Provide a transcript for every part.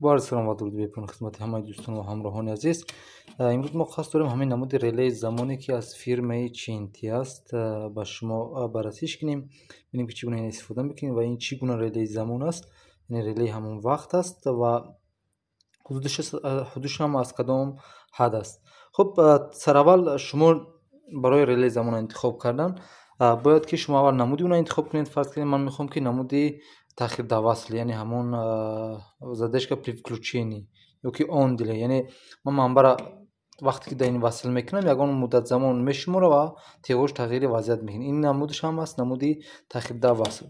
با عرض سلام و درود بپرن خدمت همه دوستان و همراهان عزیز. امروز ما خواست داریم همین نمود ریلی زمانی که از فیرم چینتی است با شما بررسیش کنیم، ببینیم که چگونه این استفاده میکنیم و این چگونه ریلی زمان است. این ریلی همون وقت است و حدودش هم از کدام حد است. خب سر اول شما برای ریلی زمان انتخاب کردن باید که شما اول نمودی اون انتخاب کنید. فرض کنید من میخوام که نمودی تاخیر до васл, یعنی همون задержка при включении yoki on دیله، یعنی من منبع وقتی که در این وصل میکنم یگان مدت زمان میشموره و تیغش تغییر وضعیت میکنه. این نمودش هم هست، نمودی تاخیر до васл.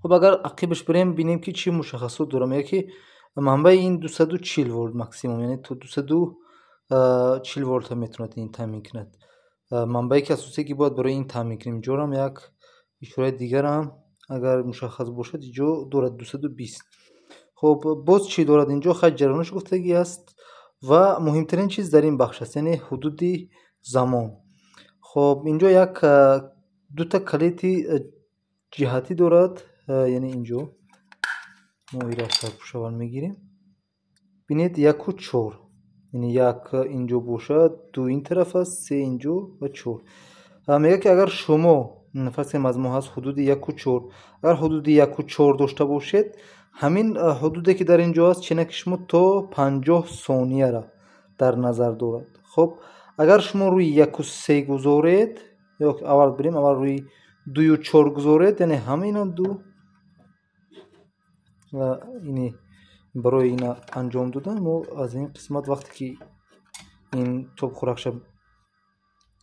خب اگر عقبش بریم ببینیم که چی مشخصات دارم. یکی منبع این 240 ولت ماکسیموم، یعنی تو 240 ولت میتونه این تامین کند. منبعی که اساسی که باید برای این تامین کنیم جورم یک اشاره دیگر هم اگر مشخص باشد اینجا دارد 220. خب باز چی دارد اینجا؟ خط جریانش گفتگی است و مهمترین چیز در این بخش است یعنی حدودی زمان. خب اینجا یک دو تا کلیتی جهتی دارد، یعنی اینجا ما ایرا سرپوش اول میگیریم بینید 1 و 4، یعنی 1 اینجا باشد، 2 این طرف است، 3 اینجا و 4. میگه که اگر شما فرض کنیم از ما هست حدود 1 و 4، اگر حدود 1 و 4 داشته باشید همین حدودی که در اینجا است چنانکه شما تا 50 ثانیه را در نظر دارد. خب اگر شما روی 1 و 3 گذارید یا اول بریم اول روی 2 و 4 گذارید یعنی همین هم 2 و اینی برای اینا انجام دادن ما از این قسمت وقتی که این توپ خورخش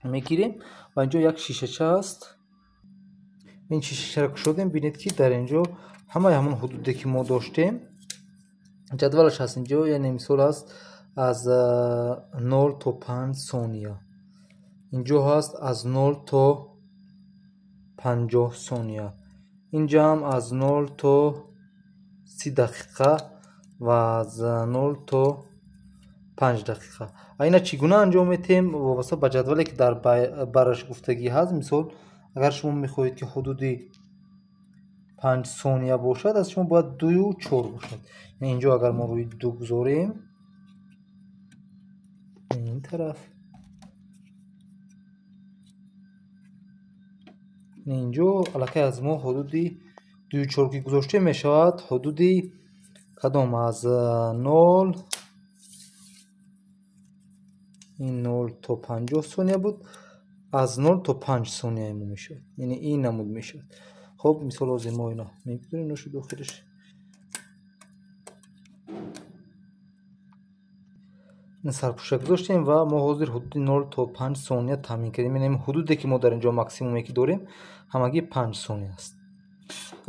میگیریم و اینجا یک شیشه است. این شیشه را شدیم ببینید که در اینجا همون حدودی که ما داشتیم جدولش هست اینجا، یعنی مثال است از 0 تا 5 ثانیه، اینجا هست از 0 تا 50 ثانیه، اینجا هم از 0 تا 30 دقیقه و از 0 تا 5 دقیقه. اینا چگونه انجام میتیم واسه با جدولی که در برش گفتگی هست. مثال اگر شما میخواهید که حدودی 5 ثانیه باشد از شما باید 2 و 4 باشد، یعنی اینجا اگر ما روی 2 گذاریم این طرف، اینجا علاقه از ما حدودی 2 و 4 که گذاشته میشود حدودی کدام از 0 این 0 تا 50 ثانیه بود، از 0 تا 5 ثانیه میشد، یعنی این نمود میشد. خب مثال از ما اینا میگذاریم نوشو داخلش این سرپوشک داشتیم و ما حاضر حدود 0 تا 5 ثانیه تامین کردیم، یعنی حدودی که ما در اینجا ماکسیمومی که داریم همگی 5 ثانیه است.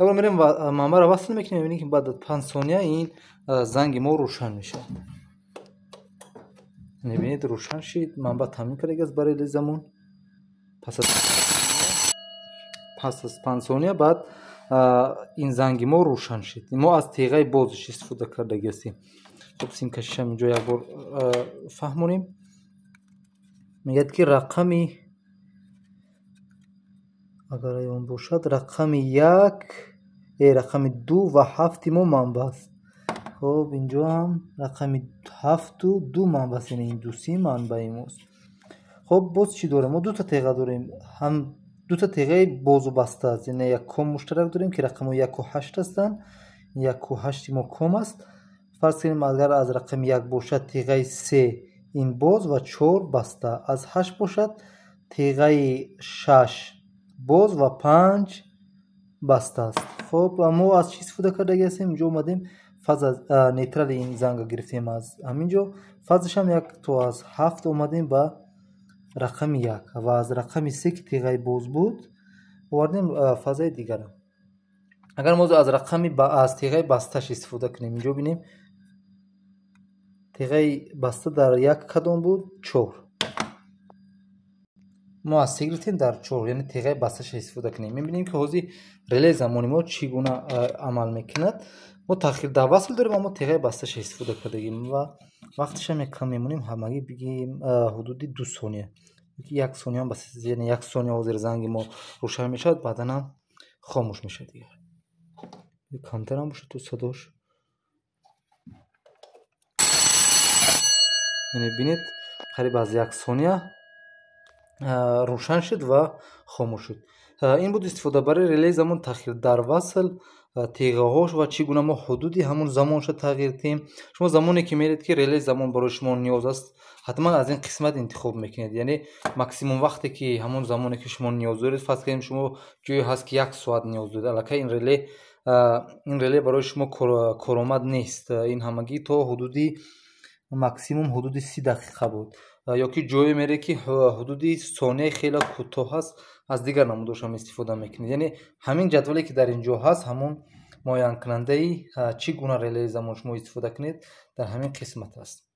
اگر میریم و منبع را وصل میکنیم میبینیم که بعد از 5 ثانیه این زنگ ما روشن میشه. میبینید روشن شد، منبع تامین کرده است برای زمان. پس از 5 ثانیه بعد این زنگ ما روشن شد. ما از تیغه بازش استفاده کرده هستیم. خب سیم کشش هم اینجا یک بار فهمونیم. میگه که رقمی اگر اون باشد رقم 1 رقم 2 و 7 ما منبع است. خب اینجا هم رقم 7 و 2 منبع است، یعنی این دو سی منبع ماست. خب باز چی داریم؟ ما دو تا تیغه داریم، هم دو تا تیغه باز و بسته است، یعنی یک کم مشترک داریم که رقم 1 و 8 هستند. 1 و 8 ما کم است. فرض کنیم اگر از رقم 1 باشد تیغه 3 این باز و 4 بسته، از 8 باشد تیغه 6 باز و 5 بسته است. خب ما از چی استفاده کرده هستیم؟ اینجا اومدیم فاز از نیترال این زنگ گرفتیم، از همینجا فازش هم یک تو از 7 اومدیم با رقم 1 و از رقم 3 که تیغه باز بود آوردیم فازای دیگر. اگر ما از رقم از تیغه بستهش استفاده کنیم اینجا ببینیم تیغه بسته در یک کدام بود؟ 4. ما از سیگرتین در 4 یعنی تیغه بستهش استفاده کنیم میبینیم که حوزی ریلی زمانی ما چگونه عمل میکند. ما تاخیر до васл داریم اما تیغه بستهش استفاده کردیم و وقتش هم کم میمونیم، همگی بگیم حدودی 2 ثانیه، یک ثانیه هم بس، یعنی یک ثانیه حاضر زنگ ما روشن میشد بعدا هم خاموش میشه دیگه. کمتر هم باشه تو صداش یعنی بینید قریب از 1 ثانیه روشن شد و خاموش شد. این بود استفاده برای ریلی زمان تغییر در وصل تیغهاش و چگونه ما حدودی همون زمانش تغییر دهیم. شما زمانی که میرید که ریلی زمان برای شما نیاز است حتما از این قسمت انتخاب میکنید، یعنی ماکسیموم وقتی که همون زمانی که شما نیاز دارید، فرض کنیم شما جوی هست که 1 ساعت نیاز دارید، البته این ریلی برای شما کارآمد نیست. این همگی تا حدودی ماکسیموم حدود 30 دقیقه بود. یا که جایی میره که حدودی ثانیه خیلی کوتاه هست، از دیگر نمودش هم استفاده میکنید. یعنی همین جدولی که در اینجا هست همون معین کننده ای چی گونه ریلی زمان شما استفاده کنید در همین قسمت است.